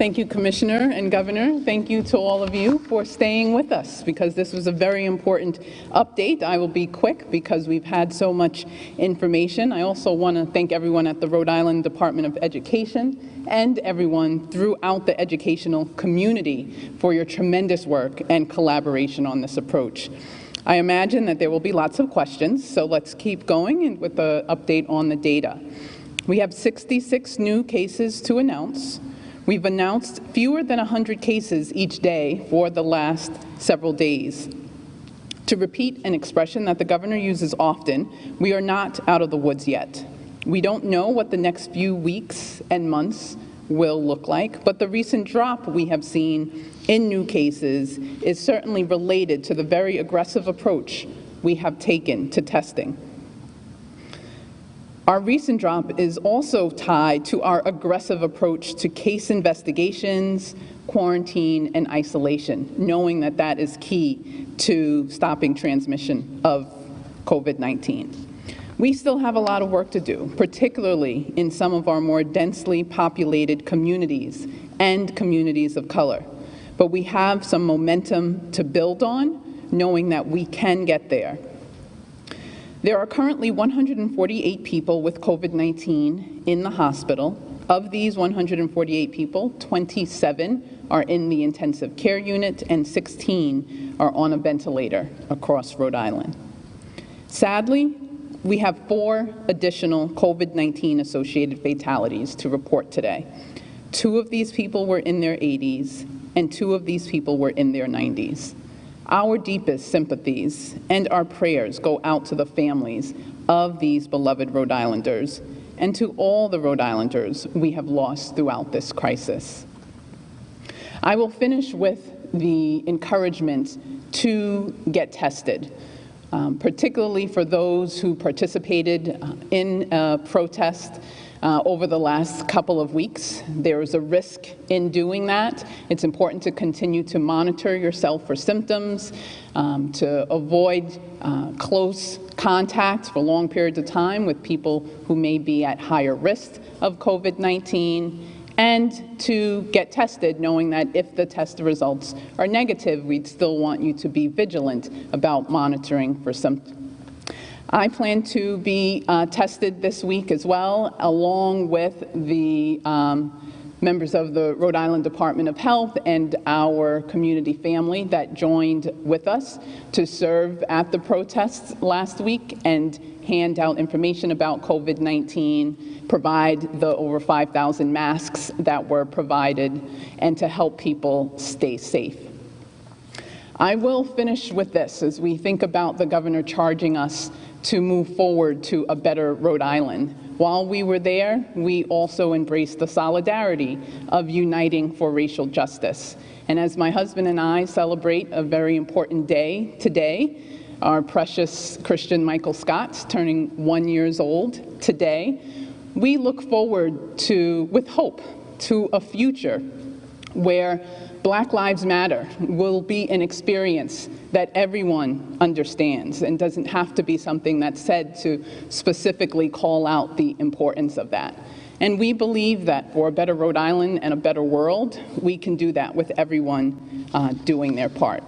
Thank you, Commissioner and Governor. Thank you to all of you for staying with us because this was a very important update. I will be quick because we've had so much information. I also want to thank everyone at the Rhode Island Department of Education and everyone throughout the educational community for your tremendous work and collaboration on this approach. I imagine that there will be lots of questions, so let's keep going with the update on the data. We have 66 new cases to announce. We've announced fewer than 100 cases each day for the last several days. To repeat an expression that the governor uses often, we are not out of the woods yet. We don't know what the next few weeks and months will look like, but the recent drop we have seen in new cases is certainly related to the very aggressive approach we have taken to testing. Our recent drop is also tied to our aggressive approach to case investigations, quarantine, and isolation, knowing that that is key to stopping transmission of COVID-19. We still have a lot of work to do, particularly in some of our more densely populated communities and communities of color. But we have some momentum to build on, knowing that we can get there. There are currently 148 people with COVID-19 in the hospital. Of these 148 people, 27 are in the intensive care unit and 16 are on a ventilator across Rhode Island. Sadly, we have 4 additional COVID-19 associated fatalities to report today. 2 of these people were in their 80s and 2 of these people were in their 90s. Our deepest sympathies and our prayers go out to the families of these beloved Rhode Islanders and to all the Rhode Islanders we have lost throughout this crisis. I will finish with the encouragement to get tested, particularly for those who participated in a protest over the last couple of weeks. There is a risk in doing that. It's important to continue to monitor yourself for symptoms, to avoid close contact for long periods of time with people who may be at higher risk of COVID-19, and to get tested, knowing that if the test results are negative, we'd still want you to be vigilant about monitoring for symptoms. I plan to be tested this week as well, along with the members of the Rhode Island Department of Health and our community family that joined with us to serve at the protests last week and hand out information about COVID-19, provide the over 5,000 masks that were provided, and to help people stay safe. I will finish with this as we think about the governor charging us to move forward to a better Rhode Island. While we were there, we also embraced the solidarity of uniting for racial justice. And as my husband and I celebrate a very important day today, our precious Christian Michael Scott's turning 1 year old today, we look forward to, with hope, to a future where Black Lives Matter will be an experience that everyone understands and doesn't have to be something that's said to specifically call out the importance of that. And we believe that for a better Rhode Island and a better world, we can do that with everyone doing their part.